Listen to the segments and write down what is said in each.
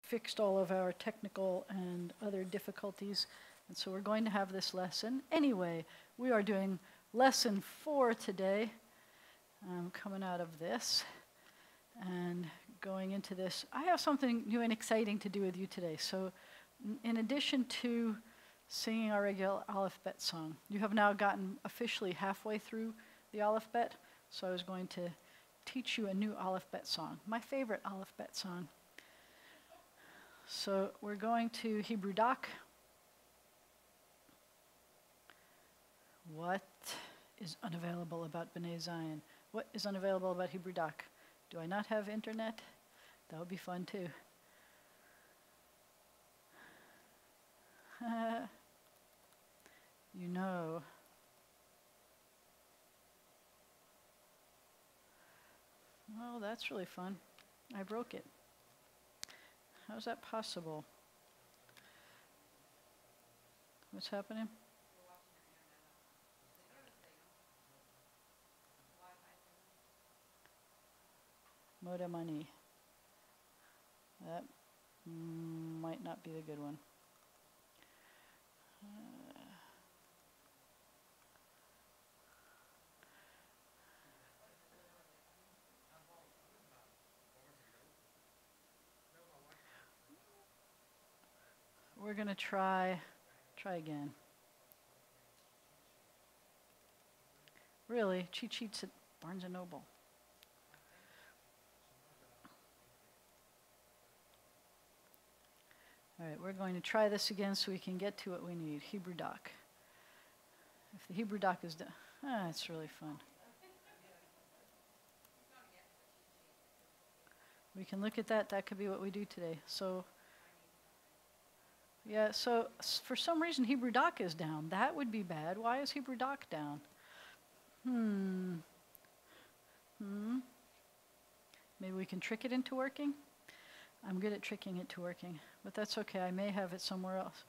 fixed all of our technical and other difficulties. And so we're going to have this lesson. Anyway, we are doing lesson 4 today. Coming out of this and going into this. I have something new and exciting to do with you today. So in addition to singing our regular Aleph Bet song, you have now gotten officially halfway through the Aleph Bet. So I was going to teach you a new Aleph Bet song, my favorite Aleph Bet song. So we're going to Hebrew Doc. What is unavailable about B'nai Zion? What is unavailable about Hebrew Doc? Do I not have internet? That would be fun too. You know. Well, that's really fun. I broke it. How is that possible? What's happening? Modem money. That might not be the good one. We're going to try again. Really, cheat sheets at Barnes & Noble. All right, we're going to try this again so we can get to what we need. Hebrew Doc. If the Hebrew Doc is done, it's really fun. We can look at that. That could be what we do today. So, yeah, so for some reason Hebrew Doc is down. That would be bad. Why is Hebrew Doc down? Maybe we can trick it into working? I'm good at tricking it to working, but that's okay. I may have it somewhere else.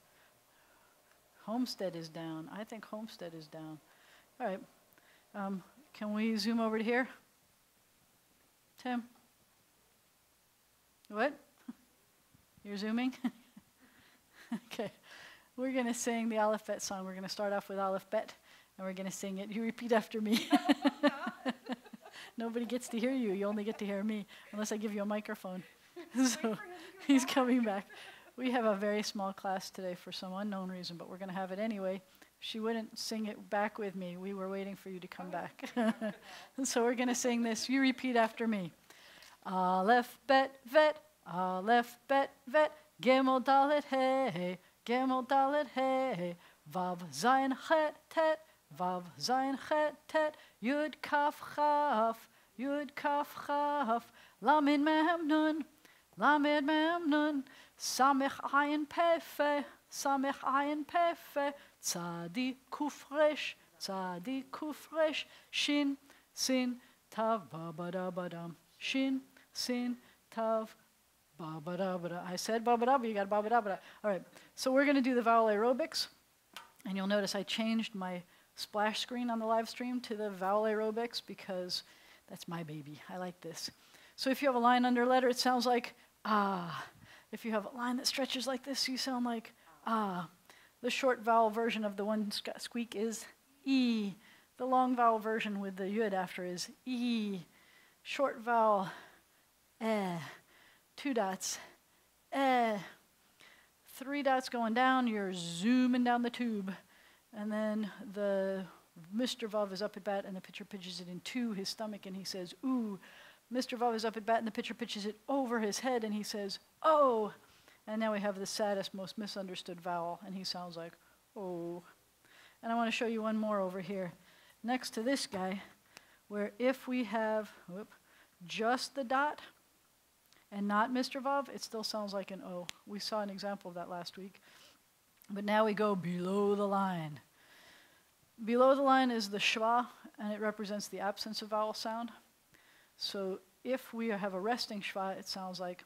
Homestead is down. I think Homestead is down. All right. Can we zoom over to here? Tim? What? You're zooming? Okay. We're going to sing the Aleph Bet song. We're going to start off with Aleph Bet, and we're going to sing it. You repeat after me. Nobody gets to hear you. You only get to hear me, unless I give you a microphone. So he's coming back. We have a very small class today for some unknown reason, but we're going to have it anyway. She wouldn't sing it back with me. We were waiting for you to come back. So we're going to sing this. You repeat after me. Aleph Bet Vet, Aleph Bet Vet, Gimel Dalet Hey, Gimel Dalet Hey, Vav Zayin Chet Tet, Vav Zayin Chet Tet, Yud Kaf Chaf, Yud Kaf Chaf, Lamed Mem Nun, Lamed Mem Nun, Samech Ayin Pefe, Samech Ayin Pefe, Tzadi Kuf Resh, Tzadi Kuf Resh, Shin, Sin, Tav, Ba-ba-da-ba-dam, Shin, Sin, Tav, Ba-ba-da-ba-da. I said ba-ba-da, but you got ba-ba-da-ba-da. All right, so we're going to do the vowel aerobics, and you'll notice I changed my splash screen on the live stream to the vowel aerobics because that's my baby. I like this. So if you have a line under a letter, it sounds like ah. If you have a line that stretches like this, you sound like ah. The short vowel version of the one squeak is E. The long vowel version with the yud after is E. Short vowel, eh. 2 dots, eh. 3 dots going down, you're zooming down the tube. And then the Mr. Vav is up at bat and the pitcher pitches it into his stomach and he says, ooh. Mr. Vav is up at bat and the pitcher pitches it over his head and he says, oh. And now we have the saddest, most misunderstood vowel and he sounds like, oh. And I want to show you one more over here. Next to this guy, where if we have just the dot and not Mr. Vav, it still sounds like an O. We saw an example of that last week. But now we go below the line. Below the line is the shva, and it represents the absence of vowel sound. So if we have a resting shva, it sounds like,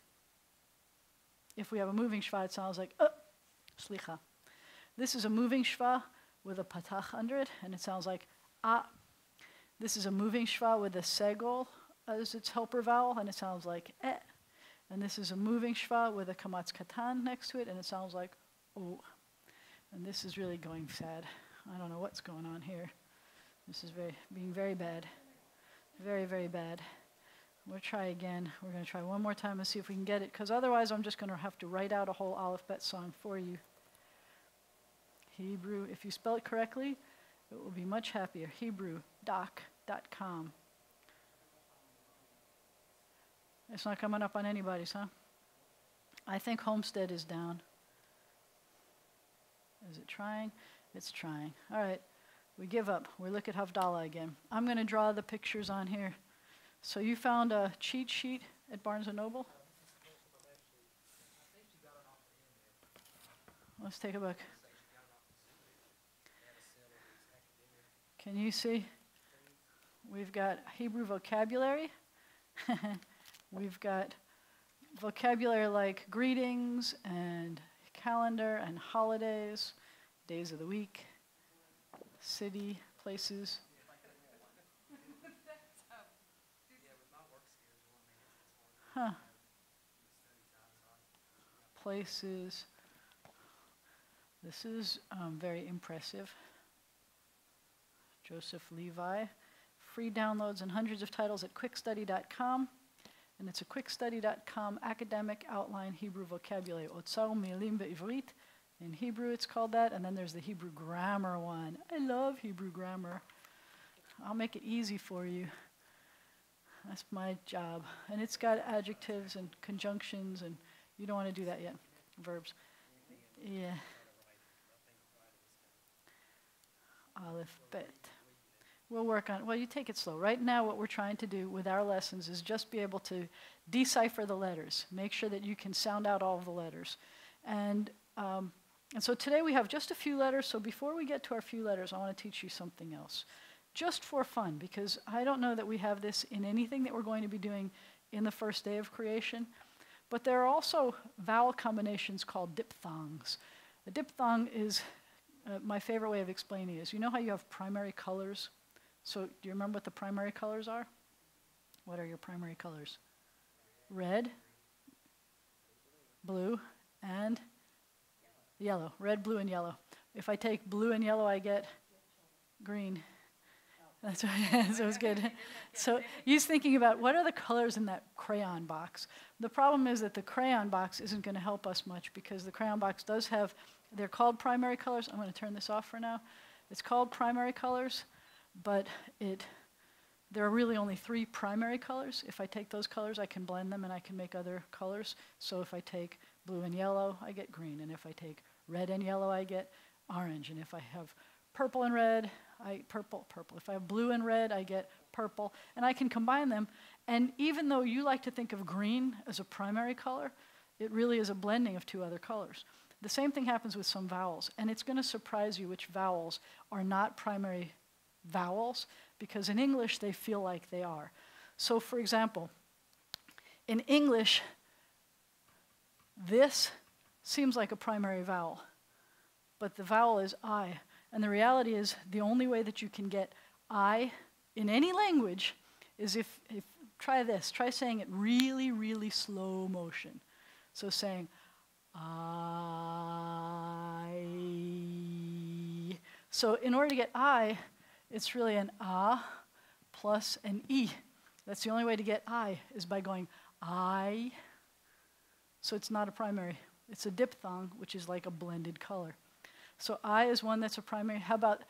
if we have a moving shva, it sounds like, slicha. This is a moving shva with a patach under it, and it sounds like, ah. This is a moving shva with a segol as its helper vowel, and it sounds like, eh. And this is a moving schwa with a kamatz katan next to it, and it sounds like oh. And this is really going sad. I don't know what's going on here. This is being very bad. Very, very bad. We'll try again. We're going to try one more time and see if we can get it, because otherwise I'm just going to have to write out a whole Aleph Bet song for you. Hebrew, if you spell it correctly, it will be much happier. HebrewDoc.com. It's not coming up on anybody's, huh? I think Homestead is down. Is it trying? It's trying. All right, we give up. We look at Havdalah again. I'm going to draw the pictures on here. So you found a cheat sheet at Barnes & Noble? Let's take a look. Can you see? We've got Hebrew vocabulary. We've got vocabulary like greetings and calendar and holidays, days of the week, city, places. Huh. Places. This is very impressive. Joseph Levi. Free downloads and hundreds of titles at quickstudy.com. And it's a quickstudy.com academic outline Hebrew vocabulary. Otsar Milim Be'ivrit. In Hebrew it's called that. And then there's the Hebrew grammar one. I love Hebrew grammar. I'll make it easy for you. That's my job. And it's got adjectives and conjunctions, and you don't want to do that yet. Verbs. Yeah. Aleph Bet. We'll work on it. Well, you take it slow. Right now what we're trying to do with our lessons is just be able to decipher the letters. Make sure that you can sound out all of the letters. And so today we have just a few letters. So before we get to our few letters, I want to teach you something else. Just for fun, because I don't know that we have this in anything that we're going to be doing in the first day of creation. But there are also vowel combinations called diphthongs. A diphthong is, my favorite way of explaining it is, you know how you have primary colors? So do you remember what the primary colors are? What are your primary colors? Red, blue, and yellow. Red, blue, and yellow. If I take blue and yellow, I get green. That's right. So it's good. So he's thinking about what are the colors in that crayon box. The problem is that the crayon box isn't going to help us much, because the crayon box does have, they're called primary colors. I'm going to turn this off for now. It's called primary colors, but there are really only 3 primary colors. If I take those colors, I can blend them and I can make other colors. So if I take blue and yellow, I get green. And if I take red and yellow, I get orange. And if I have purple and red, purple. If I have blue and red, I get purple. And I can combine them. And even though you like to think of green as a primary color, it really is a blending of 2 other colors. The same thing happens with some vowels. And it's going to surprise you which vowels are not primary vowels, because in English they feel like they are. So for example, in English, this seems like a primary vowel, but the vowel is I. And the reality is the only way that you can get I in any language is if try this. Try saying it really, really slow motion. So saying I. So in order to get I, it's really an A plus an E. That's the only way to get I, is by going I. So it's not a primary. It's a diphthong, which is like a blended color. So I is one that's a primary. How about,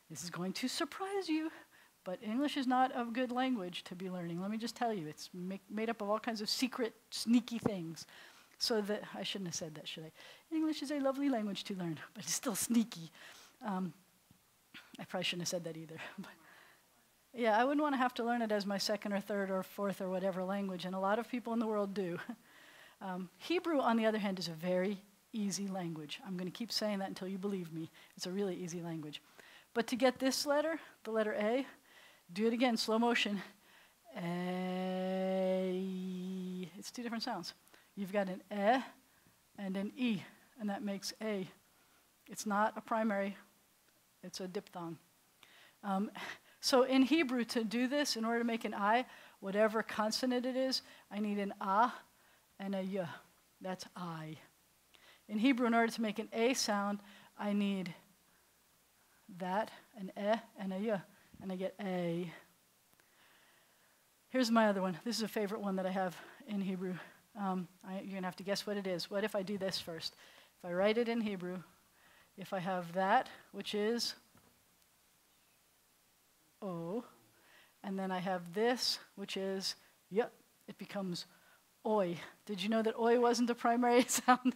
this is going to surprise you, but English is not a good language to be learning. Let me just tell you, it's made up of all kinds of secret, sneaky things. So that, I shouldn't have said that, should I? English is a lovely language to learn, but it's still sneaky. I probably shouldn't have said that either. But yeah, I wouldn't want to have to learn it as my 2nd or 3rd or 4th or whatever language, and a lot of people in the world do. Hebrew, on the other hand, is a very easy language. I'm going to keep saying that until you believe me. It's a really easy language. But to get this letter, the letter A, do it again, slow motion. A. It's 2 different sounds. You've got an E and an E, and that makes A. It's not a primary. It's a diphthong. So in Hebrew, to do this, in order to make an I, whatever consonant it is, I need an A and a y. That's I. In Hebrew, in order to make an A sound, I need that, an e, and a y, and I get a. Here's my other one. This is a favorite one that I have in Hebrew. You're going to have to guess what it is. What if I do this first? If I write it in Hebrew, if I have that, which is O, and then I have this, which is y, it becomes oi. Did you know that oi wasn't a primary sound?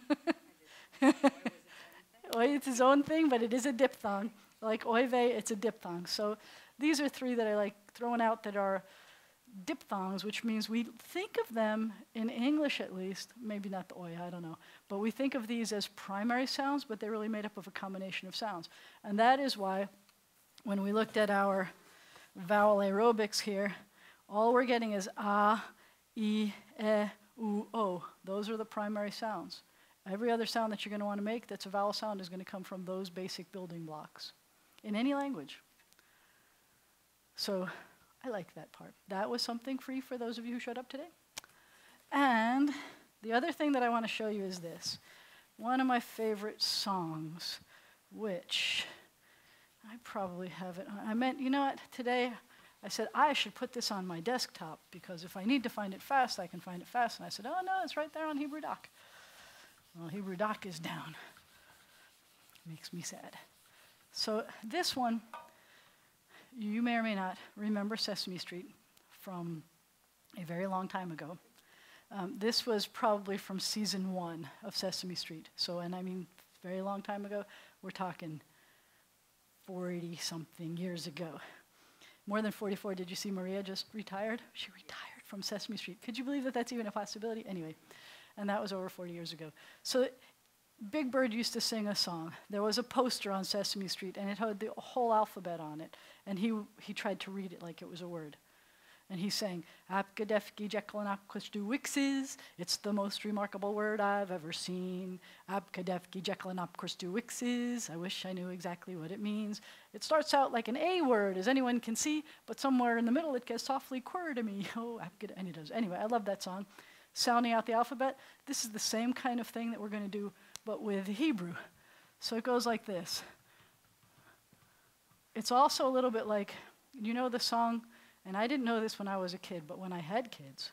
Oi, it's its own thing, but it is a diphthong. Like oive, it's a diphthong. So these are three that I like throwing out that are diphthongs, which means we think of them, in English at least, maybe not the oi, I don't know, but we think of these as primary sounds, but they're really made up of a combination of sounds. And that is why when we looked at our vowel aerobics here, all we're getting is a, e, u, o. Those are the primary sounds. Every other sound that you're going to want to make that's a vowel sound is going to come from those basic building blocks in any language. So I like that part. That was something free for those of you who showed up today. And the other thing that I want to show you is this. One of my favorite songs, which I probably have it on. I meant, you know what, today I said I should put this on my desktop because if I need to find it fast, I can find it fast. And I said, oh no, it's right there on Hebrew Doc. Well, Hebrew Doc is down. Makes me sad. So this one, you may or may not remember Sesame Street from a very long time ago. This was probably from season 1 of Sesame Street. So, and I mean very long time ago, we're talking 40-something years ago. More than 44. Did you see Maria just retired? She retired from Sesame Street. Could you believe that that's even a possibility? Anyway, and that was over 40 years ago. So Big Bird used to sing a song. There was a poster on Sesame Street, and it had the whole alphabet on it. And he tried to read it like it was a word. And he sang, Apgadefki Jekyll and Apquistewixes, it's the most remarkable word I've ever seen. Apgadefki Jekyll and Apquistewixes, I wish I knew exactly what it means. It starts out like an A word, as anyone can see, but somewhere in the middle it gets softly quirr to me. Oh, and it does. Anyway, I love that song. Sounding out the alphabet, this is the same kind of thing that we're going to do, but with Hebrew. So it goes like this. It's also a little bit like, you know the song, and I didn't know this when I was a kid, but when I had kids,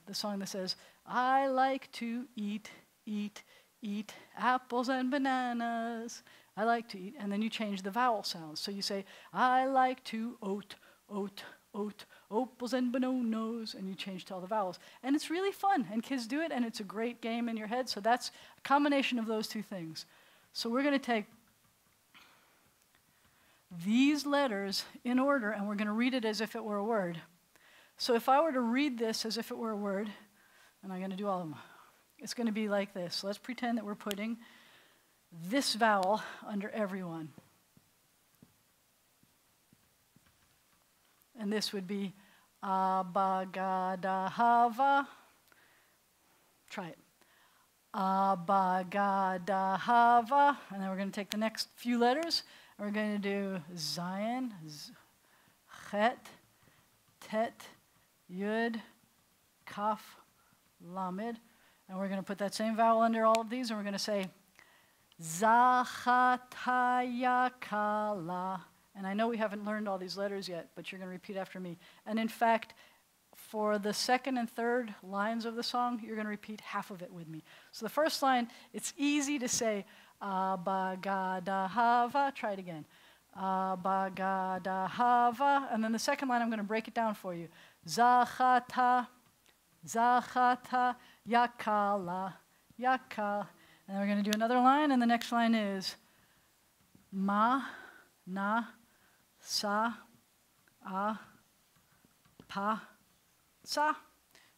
the song that says, I like to eat apples and bananas. I like to eat, and then you change the vowel sounds. So you say, I like to oat, opals and bananas, and you change to all the vowels. And it's really fun, and kids do it, and it's a great game in your head. So that's a combination of those two things. So we're going to take these letters in order, and we're going to read it as if it were a word. So if I were to read this as if it were a word, and I'm going to do all of them, it's going to be like this. So let's pretend that we're putting this vowel under everyone. And this would be abagadahava. Try it. Abagadahava. And then we're going to take the next few letters. And we're going to do Zion, Chet, Tet, Yud, Kaf, Lamed. And we're going to put that same vowel under all of these. And we're going to say Zachatayakala. And I know we haven't learned all these letters yet, but you're going to repeat after me. And in fact, for the second and third lines of the song, you're going to repeat half of it with me. So the first line, it's easy to say, Abagadahava. Try it again. Abagadahava. And then the second line, I'm going to break it down for you. Zachata, Zachata, Yakala, Yakal. And then we're going to do another line, and the next line is Ma, Na, Sa, A, Pa, Sa.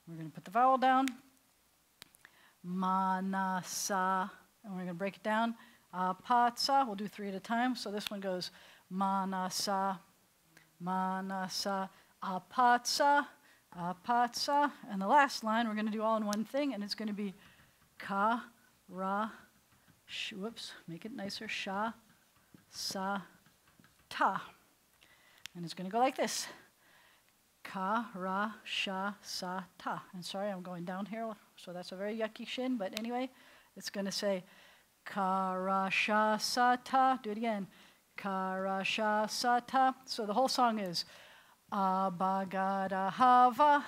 We're going to put the vowel down. Ma, Na, Sa. And we're going to break it down. Pa, Sa. We'll do 3 at a time. So this one goes Ma, Na, Sa, Pa, Sa, Pa, Sa. And the last line, we're going to do all in one thing, and it's going to be Ka, Ra, whoops, make it nicer, Sha, Sa, Ta. And it's going to go like this. Ka, ra, sha, sa, ta. And sorry, I'm going down here, so that's a very yucky shin, but anyway, it's going to say ka, ra, sha, sa, ta. Do it again. Ka, ra, sha, sa, ta. So the whole song is Abagada hava,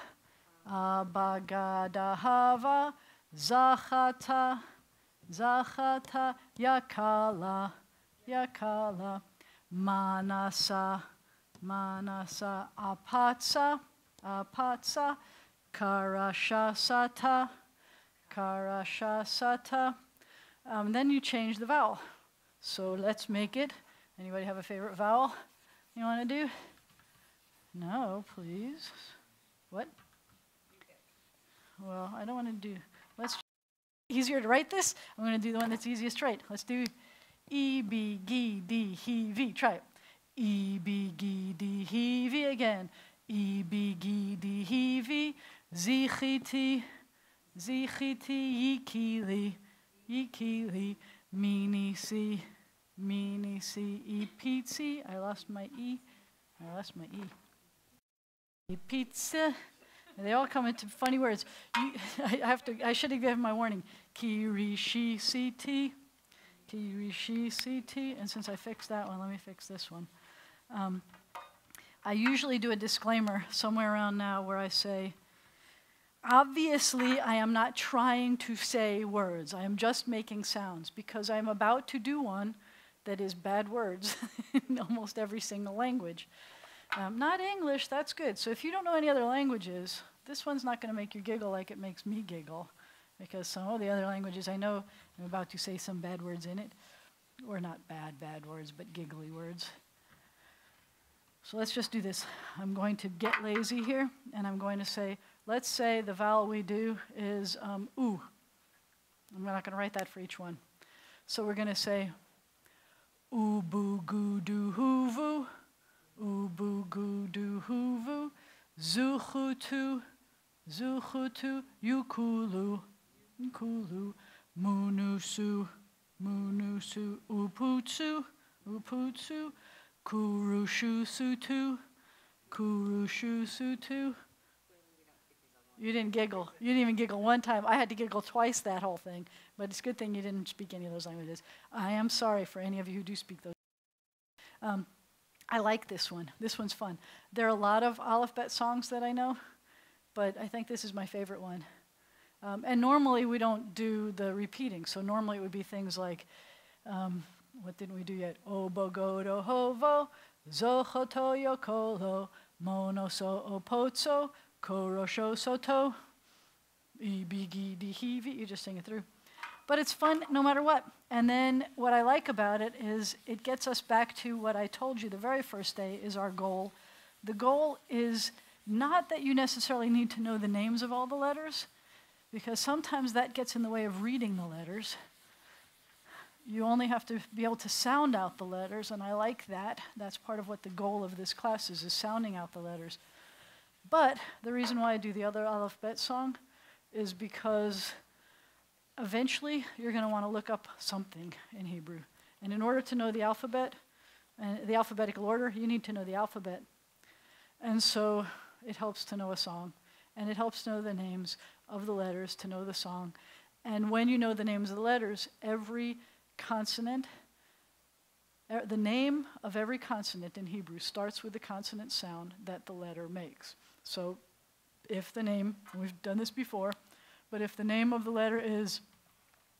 abagada hava, zachata, zachata, yakala, yakala, manasa, manasa, apatsa, apatsa, karashasata, karashasata. Then you change the vowel. So let's make it. Anybody have a favorite vowel you want to do? No, please. What? Well, I don't want to do. Let's. Easier to write this. I'm going to do the one that's easiest to write. Let's do E, B, G, D, He, V. Try it. E, B, G, D, He, V again. E, B, G, D, He, V. Zichiti, zichiti, yikili, yikili. Mini, si, e, pizzi. I lost my E. I lost my E. Pizza. They all come into funny words. I should have given my warning. Kirishi CT. Kirishi CT. And since I fixed that one, let me fix this one. I usually do a disclaimer somewhere around now where I say, obviously, I am not trying to say words. I am just making sounds because I'm about to do one that is bad words in almost every single language. Not English, that's good. So if you don't know any other languages, this one's not going to make you giggle like it makes me giggle, because some of the other languages I know, I'm about to say some bad words in it, or not bad words, but giggly words. So let's just do this. I'm going to get lazy here, and I'm going to say, let's say the vowel we do is oo. I'm not going to write that for each one. So we're going to say oo, boo, goo, doo, hoo, voo. Ubu gudu huvu, zuchutu, zuchutu, yukulu, yukulu, munusu, munusu, uputsu, uputsu, kurushu sutu, kurushu sutu. You didn't giggle. You didn't even giggle one time. I had to giggle twice that whole thing. But it's a good thing you didn't speak any of those languages. I am sorry for any of you who do speak those. I like this one. This one's fun. There are a lot of Aleph Bet songs that I know, but I think this is my favorite one. And normally we don't do the repeating. So normally it would be things like, what didn't we do yet? Obogodo hovo, zochoto yokolo, monoso opotso, korosho soto, ibigi dihivi. You just sing it through. But it's fun no matter what. And then what I like about it is it gets us back to what I told you the very first day is our goal. The goal is not that you necessarily need to know the names of all the letters, because sometimes that gets in the way of reading the letters. You only have to be able to sound out the letters, and I like that. That's part of what the goal of this class is sounding out the letters. But the reason why I do the other Aleph Bet song is because eventually, you're going to want to look up something in Hebrew. And in order to know the alphabet, the alphabetical order, you need to know the alphabet. And so it helps to know a song. And it helps to know the names of the letters to know the song. And when you know the names of the letters, every consonant, the name of every consonant in Hebrew starts with the consonant sound that the letter makes. So if the name, we've done this before, but if the name of the letter is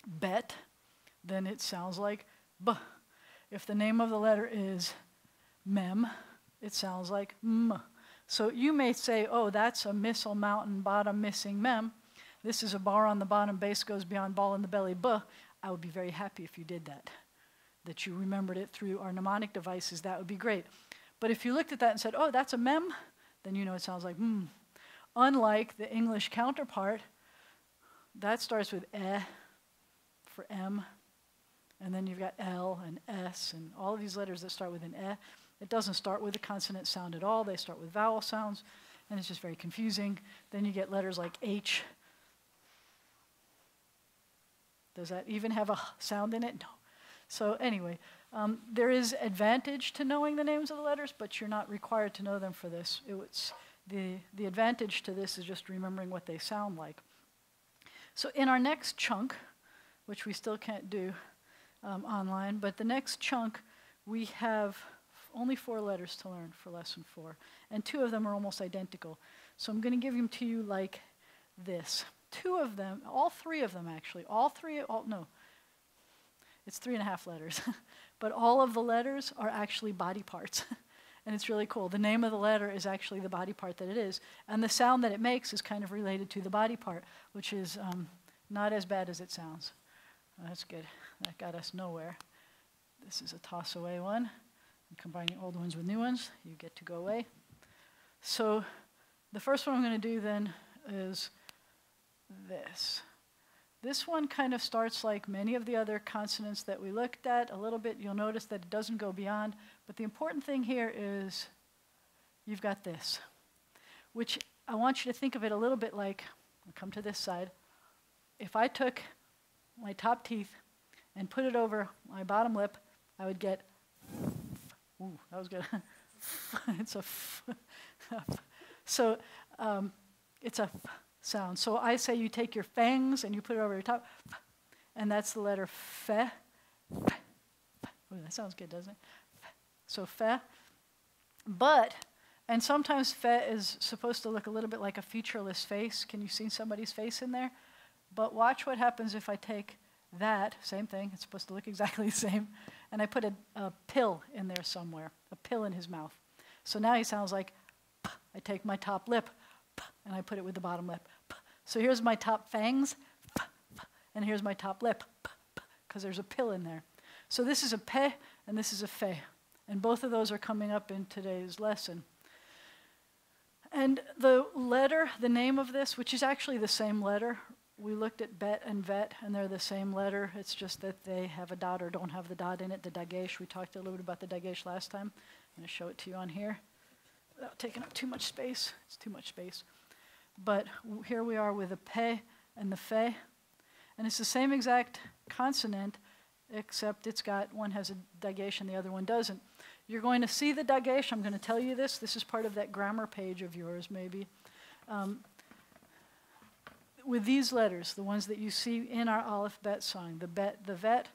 bet, then it sounds like b. If the name of the letter is mem, it sounds like m. So you may say, oh, that's a missile mountain bottom missing mem. This is a bar on the bottom, base goes beyond ball in the belly, b. I would be very happy if you did that you remembered it through our mnemonic devices. That would be great. But if you looked at that and said, oh, that's a mem, then you know it sounds like m. Unlike the English counterpart, that starts with eh for M, and then you've got L and S and all of these letters that start with an eh. It doesn't start with a consonant sound at all. They start with vowel sounds, and it's just very confusing. Then you get letters like H. Does that even have a sound in it? No. So anyway, there is advantage to knowing the names of the letters, but you're not required to know them for this. the advantage to this is just remembering what they sound like. So in our next chunk, which we still can't do online, but the next chunk, we have only 4 letters to learn for lesson 4, and 2 of them are almost identical. So I'm going to give them to you like this. 2 of them, all 3 of them actually, it's 3.5 letters, but all of the letters are actually body parts, and it's really cool. The name of the letter is actually the body part that it is, and the sound that it makes is kind of related to the body part, which is not as bad as it sounds. That's good. That got us nowhere. This is a toss away one. I'm combining old ones with new ones. You get to go away. So the first one I'm going to do then is this. This one kind of starts like many of the other consonants that we looked at a little bit. You'll notice that it doesn't go beyond. But the important thing here is you've got this, which I want you to think of it a little bit like, I'll come to this side. If I took my top teeth and put it over my bottom lip, I would get, ooh, that was good. It's a f. So it's a f sound. So I say you take your fangs and you put it over your top, and that's the letter fe. Ooh, that sounds good, doesn't it? So fe. But, and sometimes fe is supposed to look a little bit like a featureless face. Can you see somebody's face in there? But watch what happens if I take that, same thing, it's supposed to look exactly the same, and I put a pill in there somewhere, a pill in his mouth. So now he sounds like, p. I take my top lip, p, and I put it with the bottom lip. P. So here's my top fangs, p, p, and here's my top lip, because there's a pill in there. So this is a pe, and this is a fe, and both of those are coming up in today's lesson. And the letter, the name of this, which is actually the same letter, we looked at bet and vet, and they're the same letter. It's just that they have a dot or don't have the dot in it. The dagesh, we talked a little bit about the dagesh last time. I'm going to show it to you on here without taking up too much space. It's too much space. But here we are with the pe and the fe. And it's the same exact consonant, except it's got, one has a dagesh and the other one doesn't. You're going to see the dagesh. I'm going to tell you this. This is part of that grammar page of yours, maybe. With these letters, the ones that you see in our Aleph Bet song, the bet, the vet,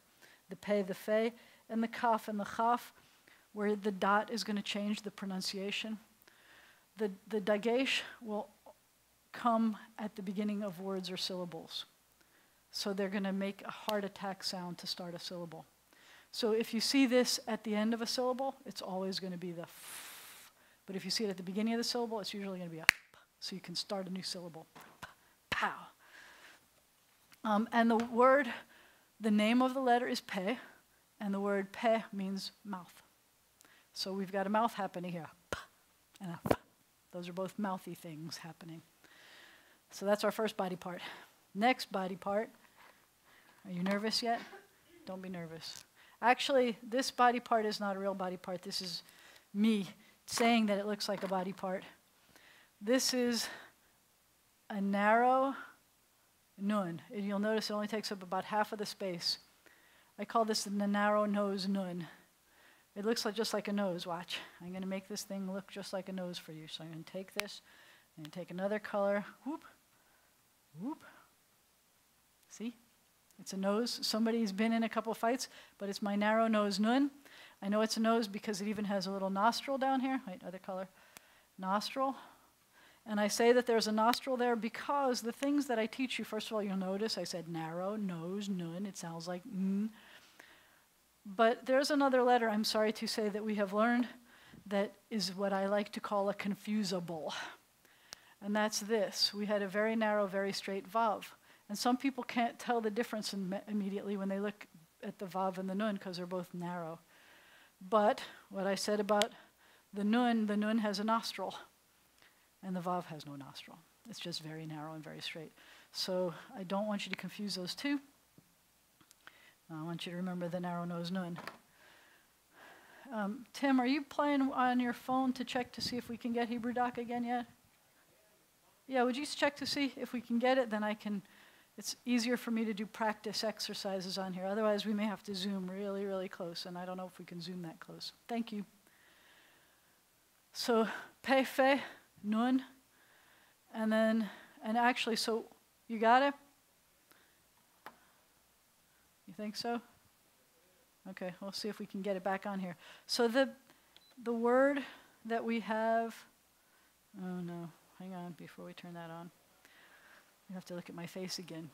the pe, the fe, and the kaf and the chaf, where the dot is going to change the pronunciation. The dagesh will come at the beginning of words or syllables. So they're going to make a heart attack sound to start a syllable. So if you see this at the end of a syllable, it's always going to be the f. But if you see it at the beginning of the syllable, it's usually going to be a p. So you can start a new syllable. Pow. And the word, the name of the letter is pe, and the word pe means mouth. So we've got a mouth happening here, p and a f. Those are both mouthy things happening. So that's our first body part. Next body part, are you nervous yet? Don't be nervous. Actually, this body part is not a real body part. This is me saying that it looks like a body part. This is a narrow nun. And you'll notice it only takes up about half of the space. I call this the narrow nose nun. It looks like just like a nose. Watch. I'm going to make this thing look just like a nose for you. So I'm going to take this and take another color. Whoop. Whoop. See? It's a nose. Somebody's been in a couple fights, but it's my narrow nose nun. I know it's a nose because it even has a little nostril down here. Wait, other color. Nostril. And I say that there's a nostril there because the things that I teach you, first of all, you'll notice I said narrow, nose, nun. It sounds like n. But there's another letter, I'm sorry to say, that we have learned that is what I like to call a confusable. And that's this. We had a very narrow, very straight vav. And some people can't tell the difference immediately when they look at the vav and the nun because they're both narrow. But what I said about the nun has a nostril. And the vav has no nostril. It's just very narrow and very straight. So I don't want you to confuse those two. I want you to remember the narrow nose nun. Tim, are you playing on your phone to check to see if we can get Hebrew Doc again yet? Yeah, would you check to see if we can get it? Then I can, it's easier for me to do practice exercises on here. Otherwise, we may have to zoom really, really close, and I don't know if we can zoom that close. Thank you. So, pe, fe, nun. And then, and actually, so you got it? You think so? Okay, we'll see if we can get it back on here. So the word that we have, oh no, hang on before we turn that on. You have to look at my face again.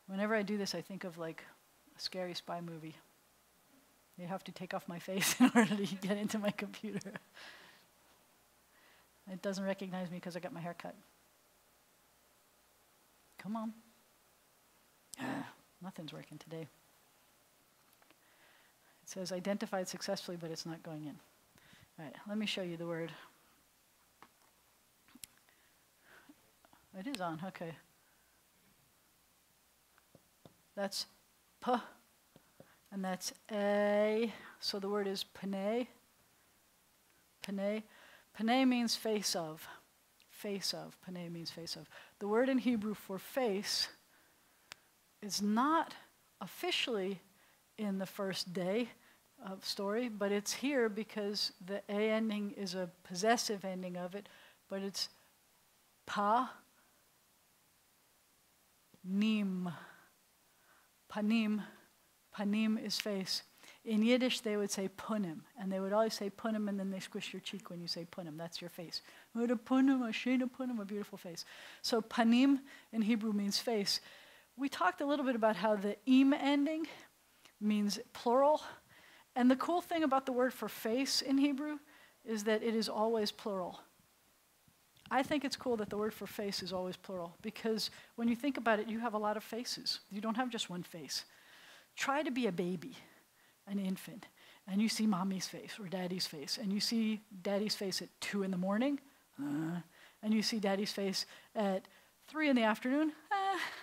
Whenever I do this, I think of like a scary spy movie. You have to take off my face in order to get into my computer. It doesn't recognize me because I got my hair cut. Come on. Nothing's working today. It says identified successfully, but it's not going in. All right, let me show you the word. It is on, okay. That's p, and that's a. So the word is panay. Panay. Panay means face of. Face of. Panay means face of. The word in Hebrew for face is not officially in the first day of story, but it's here because the A ending is a possessive ending of it, but it's pa, nim. Panim. Panim is face. In Yiddish, they would say punim, and they would always say punim, and then they squish your cheek when you say punim. That's your face. A punim, a shena punim, a beautiful face. So panim in Hebrew means face. We talked a little bit about how the im ending means plural, and the cool thing about the word for face in Hebrew is that it is always plural. I think it's cool that the word for face is always plural, because when you think about it, you have a lot of faces. You don't have just one face. Try to be a baby, an infant, and you see mommy's face or daddy's face, and you see daddy's face at 2 in the morning, and you see daddy's face at 3 in the afternoon,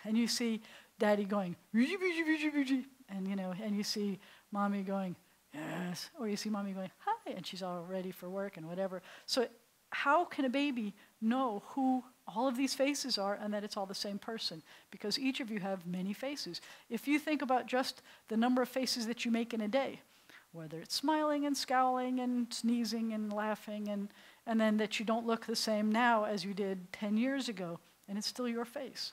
and you see daddy going, and and you see mommy going, yes, or you see mommy going, hi, and she's all ready for work and whatever. So how can a baby know who all of these faces are and that it's all the same person? Because each of you have many faces. If you think about just the number of faces that you make in a day, whether it's smiling and scowling and sneezing and laughing, and then that you don't look the same now as you did 10 years ago, and it's still your face.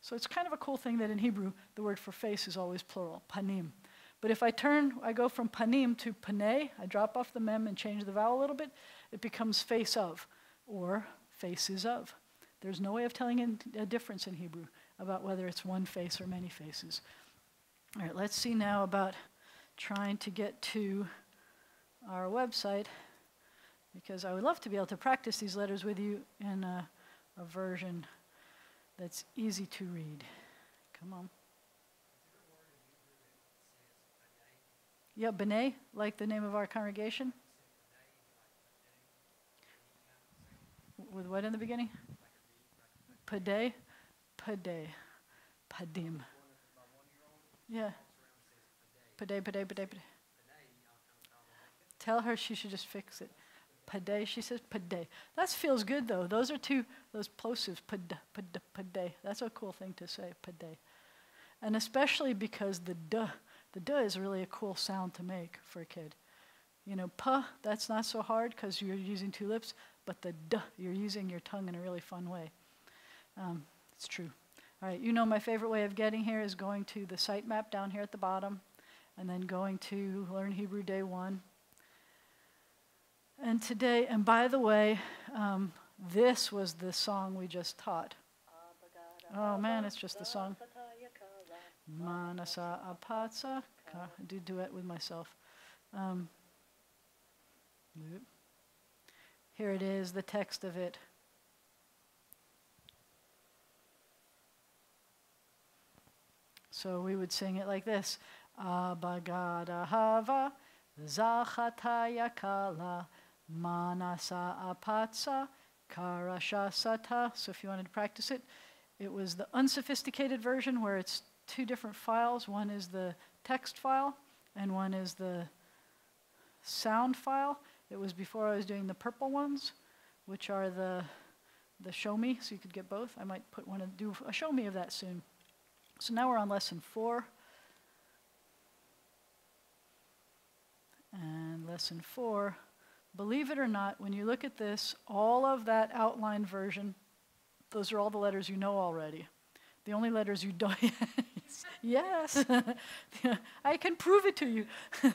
So it's kind of a cool thing that in Hebrew, the word for face is always plural, panim. But if I go from panim to panay, I drop off the mem and change the vowel a little bit, it becomes face of, or faces of. There's no way of telling a difference in Hebrew about whether it's one face or many faces. All right, let's see now about trying to get to our website, because I would love to be able to practice these letters with you in a version that's easy to read. Come on. Yeah, B'nai, like the name of our congregation. With what in the beginning? Paday, paday, padim. Yeah. Paday, paday, paday, paday. Tell her she should just fix it. Paday, she says paday. That feels good though. Those are those plosives. Paday. That's a cool thing to say, paday. And especially because the duh is really a cool sound to make for a kid. Pa, that's not so hard because you're using 2 lips, but the duh, you're using your tongue in a really fun way. It's true. All right, my favorite way of getting here is going to the site map down here at the bottom, and then going to Learn Hebrew Day 1. And today, and by the way, this was the song we just taught. Oh man, it's just the song. Manasa apatsa. I do duet with myself. Here it is, the text of it. So we would sing it like this. Abagada hava, zachata yakala, manasa apatsa, karasha sata. So if you wanted to practice it, it was the unsophisticated version where it's 2 different files. One is the text file, and one is the sound file. It was before I was doing the purple ones, which are the show me, so you could get both. I might do a show me of that soon. So now we're on lesson 4. And lesson 4, believe it or not, when you look at this, all of that outlined version, those are all the letters you know already. The only letters you don't, yes, I can prove it to you.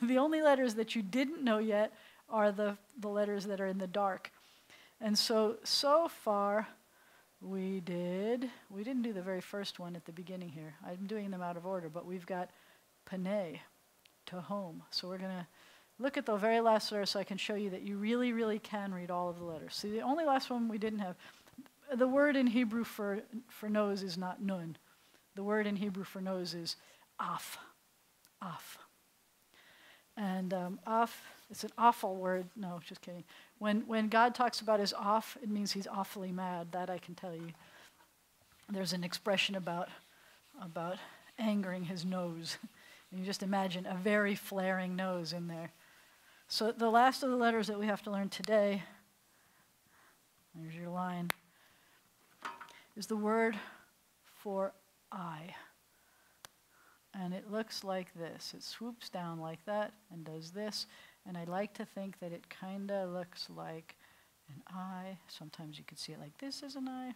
The only letters that you didn't know yet are the letters that are in the dark. And so far, we didn't do the very first one at the beginning here. I'm doing them out of order, but we've got Panay, to home. So we're going to look at the very last letter so I can show you that you really, really can read all of the letters. See, the only last one we didn't have, the word in Hebrew for nose is not nun. The word in Hebrew for nose is af. Af. And af, it's an awful word. No, just kidding. When God talks about his off, it means he's awfully mad. That I can tell you. There's an expression about angering his nose. And you just imagine a very flaring nose in there. So the last of the letters that we have to learn today, there's your line, is the word for I. And it looks like this. It swoops down like that and does this. And I like to think that it kind of looks like an I. Sometimes you could see it like this is an I.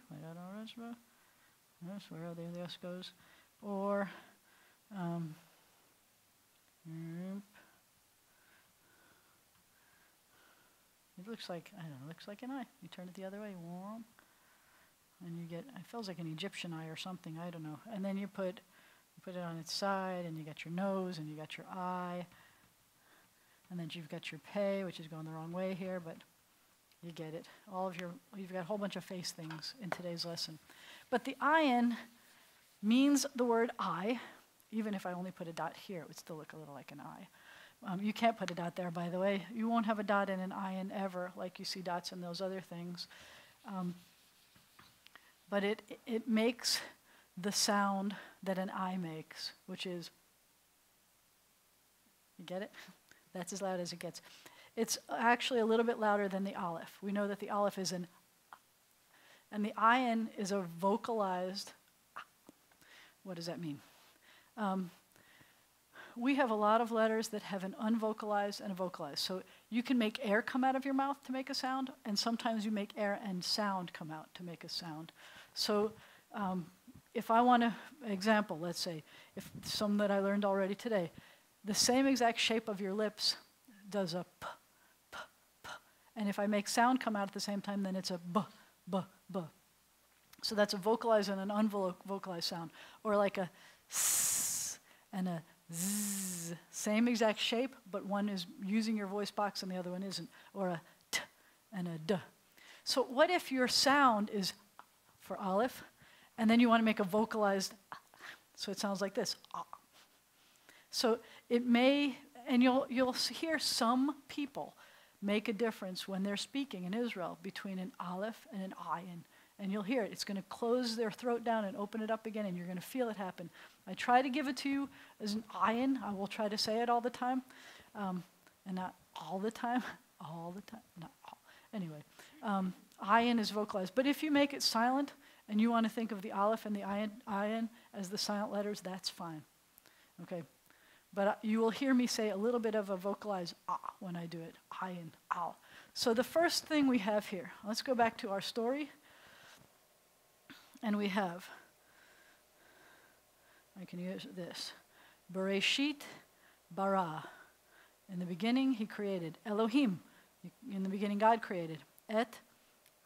That's where this goes. Or it looks like, I don't know, it looks like an eye. You turn it the other way, and you get, it feels like an Egyptian eye or something, I don't know. And then you put it on its side, and you got your nose, and you got your eye, and then you've got your pay, which is going the wrong way here, but you get it. You've got a whole bunch of face things in today's lesson. But the ayin means the word I. Even if I only put a dot here, it would still look a little like an I. You can't put a dot there, by the way. You won't have a dot in an ayin ever, like you see dots in those other things. But it makes the sound that an I makes, which is, you get it? That's as loud as it gets. It's actually a little bit louder than the aleph. We know that the aleph is an, and the ayin is a vocalized. What does that mean? We have a lot of letters that have an unvocalized and a vocalized. So you can make air come out of your mouth to make a sound, and sometimes you make air and sound come out to make a sound. So if I want an example, let's say, if some that I learned already today, the same exact shape of your lips does a p, p, p. And if I make sound come out at the same time, then it's a b, b, b. So that's a vocalized and an unvocalized sound. Or like a s and a z, same exact shape, but one is using your voice box and the other one isn't. Or a t and a d. So what if your sound is for aleph, and then you want to make a vocalized, so it sounds like this. So it may, and you'll hear some people make a difference when they're speaking in Israel between an aleph and an ayin. And you'll hear it. It's going to close their throat down and open it up again, and you're going to feel it happen. I try to give it to you as an ayin. I will try to say it all the time. And not all the time. All the time. Not all. Anyway, ayin is vocalized. But if you make it silent, and you want to think of the aleph and the ayin as the silent letters, that's fine. Okay? But you will hear me say a little bit of a vocalized when I do it. Ayin, al. So the first thing we have here, let's go back to our story. And we have, I can use this, Bereshit bara. In the beginning, he created. Elohim, in the beginning, God created. Et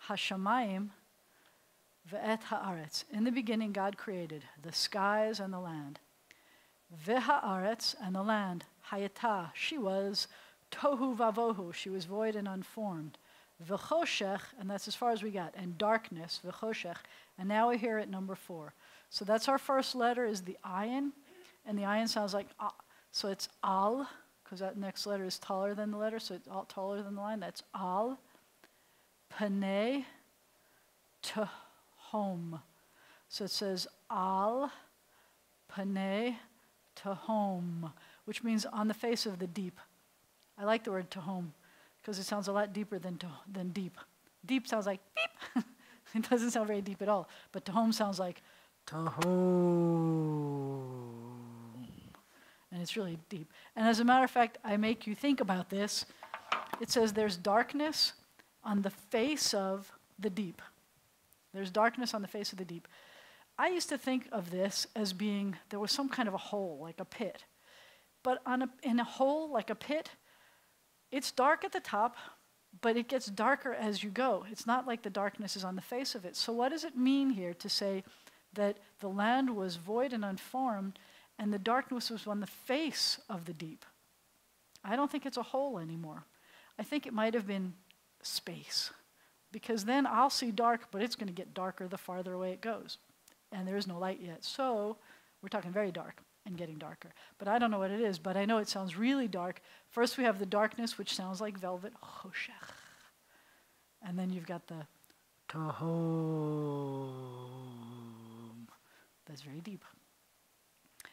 hashamayim ve'et haaretz. In the beginning, God created the skies and the land. Ve'haaretz, and the land. Hayata, she was. Tohu vavohu, she was void and unformed. V'choshech, and that's as far as we got. And darkness, v'choshech. And now we're here at number 4. So that's our first letter is the ayin. And the ayin sounds like so it's al, because that next letter is taller than the letter, so it's all taller than the line. That's al. Panei tehom. So it says al panei tehom, which means on the face of the deep. I like the word tehom because it sounds a lot deeper than deep. Deep sounds like beep. It doesn't sound very deep at all. But tehom sounds like tehom. And it's really deep. And as a matter of fact, I make you think about this It says there's darkness on the face of the deep. There's darkness on the face of the deep. I used to think of this as being, there was some kind of a hole, like a pit. But in a hole, like a pit, it's dark at the top, but it gets darker as you go. It's not like the darkness is on the face of it. So what does it mean here to say that the land was void and unformed, and the darkness was on the face of the deep? I don't think it's a hole anymore. I think it might have been space, because then I'll see dark, but it's going to get darker the farther away it goes, and there is no light yet. So we're talking very dark and getting darker. But I don't know what it is, but I know it sounds really dark. First we have the darkness, which sounds like velvet, choshech. And then you've got the tahom. That's very deep.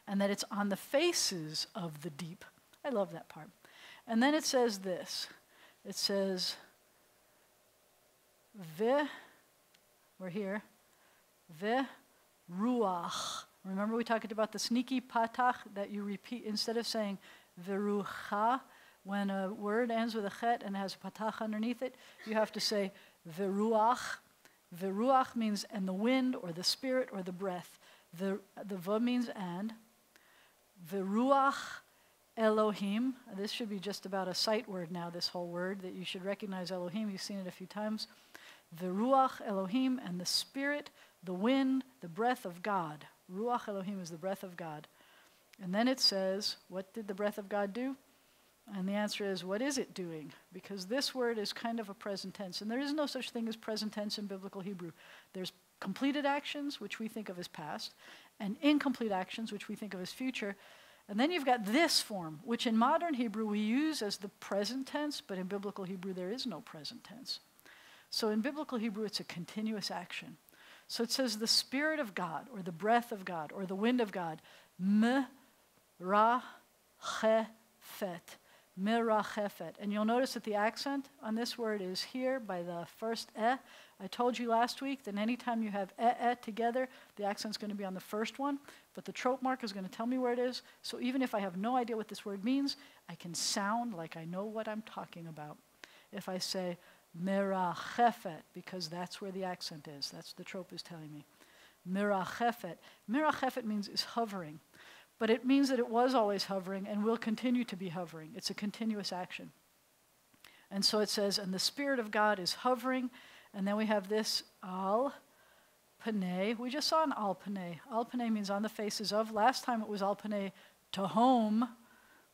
And that it's on the faces of the deep. I love that part. And then it says this. It says, we're here, ruach. Remember we talked about the sneaky patach that you repeat instead of saying verucha. When a word ends with a chet and has a patach underneath it, you have to say veruach. Veruach means and the wind or the spirit or the breath. The v means and. Veruach Elohim. This should be just about a sight word now, this whole word, that you should recognize Elohim. You've seen it a few times. Veruach Elohim, and the spirit, the wind, the breath of God. Ruach Elohim is the breath of God. And then it says, what did the breath of God do? And the answer is, what is it doing? Because this word is kind of a present tense. And there is no such thing as present tense in biblical Hebrew. There's completed actions, which we think of as past, and incomplete actions, which we think of as future. And then you've got this form, which in modern Hebrew we use as the present tense, but in biblical Hebrew there is no present tense. So in biblical Hebrew it's a continuous action. So it says the Spirit of God, or the breath of God, or the wind of God, me-ra-che-fet. Mirachefet. And you'll notice that the accent on this word is here by the first eh. I told you last week that anytime you have together, the accent's going to be on the first one, but the trope mark is going to tell me where it is. So even if I have no idea what this word means, I can sound like I know what I'm talking about. If I say mirachefet, because that's where the accent is. That's the trope is telling me. Mirachefet. Mirachefet means is hovering. But it means that it was always hovering and will continue to be hovering. It's a continuous action. And so it says, and the Spirit of God is hovering. And then we have this al panei. We just saw an al panei. Al panei means on the faces of. Last time it was al panei tahom,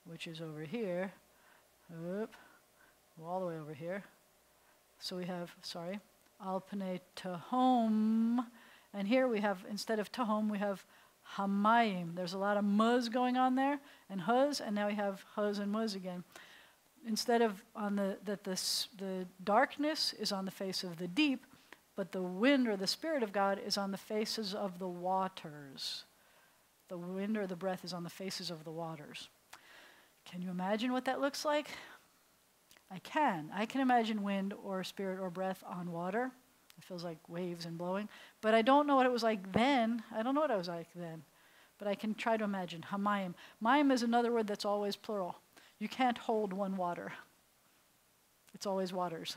which is over here. All the way over here. So we have, al panei tahom. And here we have, instead of tahom, we have hamayim. There's a lot of muz going on there, and huz, and now we have huz and muz again. Instead of on the darkness is on the face of the deep, but the wind or the Spirit of God is on the faces of the waters. The wind or the breath is on the faces of the waters. Can you imagine what that looks like? I can. I can imagine wind or spirit or breath on water. It feels like waves and blowing. But I don't know what it was like then. I don't know what it was like then. But I can try to imagine. Hamayim. Mayim is another word that's always plural. You can't hold one water. It's always waters.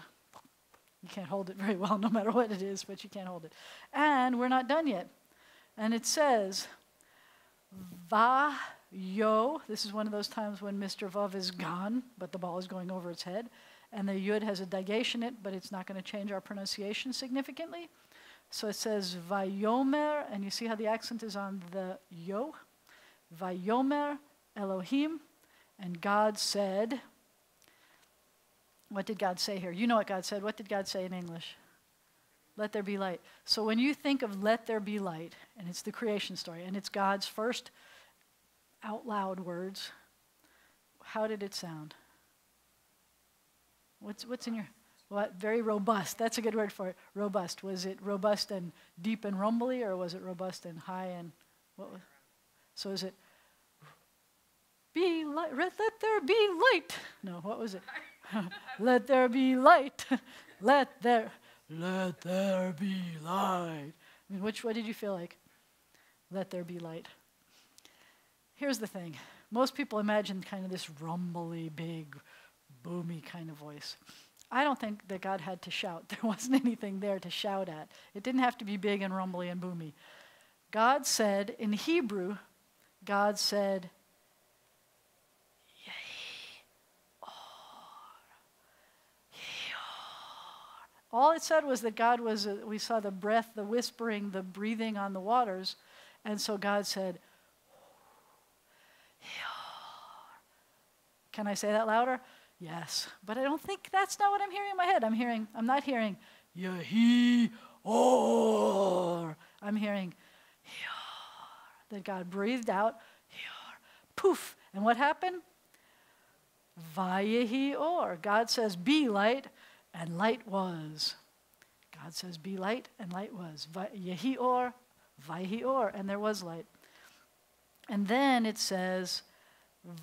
You can't hold it very well no matter what it is, but you can't hold it. And we're not done yet. And it says, Va-yo. This is one of those times when Mr. Vav is gone, but the ball is going over its head. And the yud has a daggesh in it, but it's not going to change our pronunciation significantly. So it says Vayomer, and you see how the accent is on the yo. Vayomer Elohim, and God said. What did God say here? You know what God said. What did God say in English? Let there be light. So when you think of let there be light, and it's the creation story, and it's God's first out loud words, how did it sound? What's in your, what? Very robust. That's a good word for it. Robust. Was it robust and deep and rumbly, or was it robust and high and what was? So is it be light? Let there be light. No, what was it? Let there be light. Let there be light. I mean, what did you feel like? Let there be light. Here's the thing. Most people imagine kind of this rumbly, big boomy kind of voice. I don't think that God had to shout. There wasn't anything there to shout at. It didn't have to be big and rumbly and boomy. God said, in Hebrew, God said, all it said was that God was, we saw the breath, the whispering, the breathing on the waters. And so God said, can I say that louder? Yes. But I don't think that's not what I'm hearing in my head. I'm not hearing, Yehi-or. I'm hearing, that God breathed out, poof. And what happened? Vayehi-or. God says, be light, and light was. God says, be light, and light was. Yehi-or, Vayehi-or, and there was light. And then it says,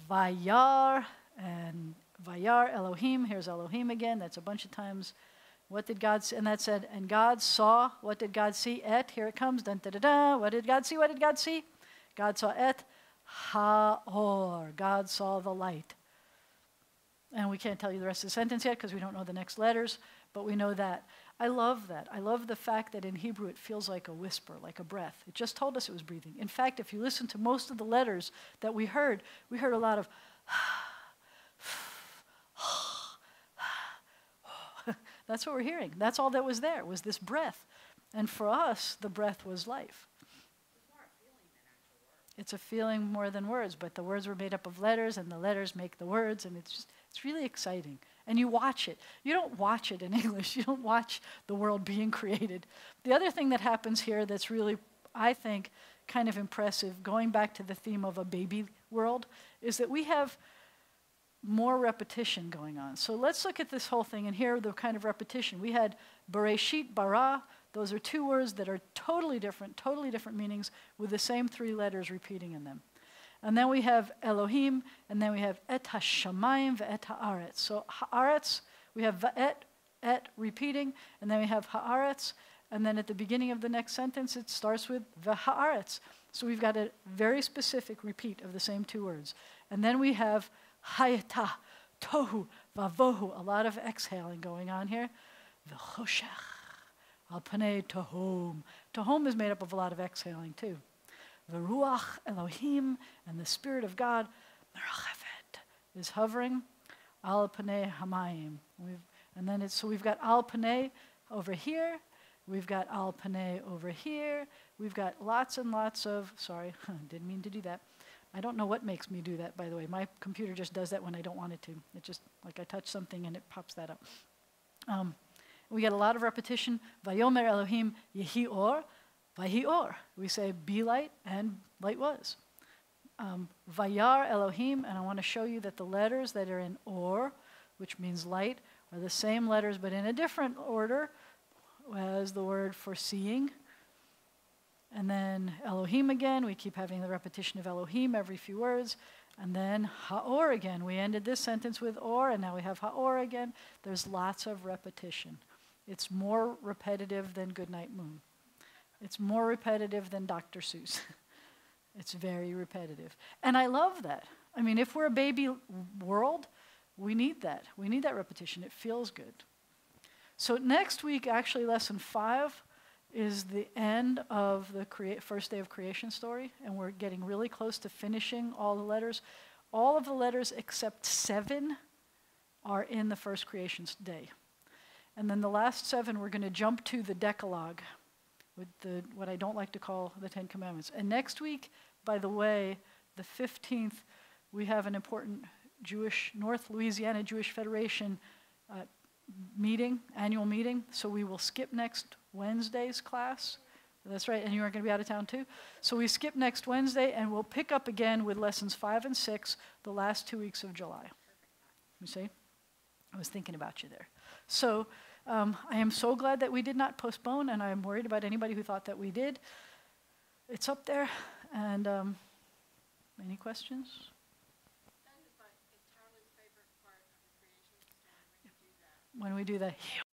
Vayar, and Vayar Elohim. Here's Elohim again. That's a bunch of times. What did God see? And that said, and God saw. What did God see? Et. Here it comes. Dun, da, da, da. What did God see? What did God see? God saw et ha-or. God saw the light. And we can't tell you the rest of the sentence yet because we don't know the next letters, but we know that. I love that. I love the fact that in Hebrew it feels like a whisper, like a breath. It just told us it was breathing. In fact, if you listen to most of the letters that we heard a lot of that's what we're hearing. That's all that was there, was this breath. And for us, the breath was life. It's a feeling more than words, but the words were made up of letters, and the letters make the words, and it's really exciting. And you watch it. You don't watch it in English. You don't watch the world being created. The other thing that happens here that's really, I think, kind of impressive, going back to the theme of a baby world, is that we have more repetition going on. So let's look at this whole thing and hear the kind of repetition. We had Bereshit, bara. Those are two words that are totally different meanings with the same three letters repeating in them. And then we have Elohim, and then we have et hashamayim ve'et haaretz. So haaretz, we have va'et, et repeating, and then we have haaretz, and then at the beginning of the next sentence it starts with v'haaretz. So we've got a very specific repeat of the same two words. And then we have hayata, tohu, vavohu, a lot of exhaling going on here. V'choshech, al panei tohom. Tohom is made up of a lot of exhaling too. The Ruach Elohim, and the Spirit of God, Merachevet, is hovering, Al Panei Hamayim. And then so we've got Al Panei over here, we've got Al Panei over here, we've got lots and lots of, sorry, didn't mean to do that. I don't know what makes me do that, by the way. My computer just does that when I don't want it to. It just, like I touch something and it pops that up. We get a lot of repetition. Vayomer Elohim Yehi Or, Vahi Or. We say, be light, and light was. Vayar Elohim, and I want to show you that the letters that are in Or, which means light, are the same letters but in a different order as the word for seeing. And then Elohim again, we keep having the repetition of Elohim every few words. And then Ha'or again. We ended this sentence with Or, and now we have Ha'or again. There's lots of repetition. It's more repetitive than Goodnight Moon. It's more repetitive than Dr. Seuss. It's very repetitive. And I love that. I mean, if we're a baby world, we need that. We need that repetition. It feels good. So next week, actually, lesson 5 is the end of the first day of creation story, and we're getting really close to finishing all the letters. All of the letters except 7 are in the first creation day. And then the last 7, we're going to jump to the Decalogue, with what I don't like to call the 10 Commandments. And next week, by the way, the 15th, we have an important North Louisiana Jewish Federation annual meeting, so we will skip next Wednesday's class. That's right, and you are going to be out of town too. So we skip next Wednesday, and we'll pick up again with lessons 5 and 6 the last 2 weeks of July. You see? I was thinking about you there. So I am so glad that we did not postpone, and I'm worried about anybody who thought that we did. It's up there, and any questions? When we do that.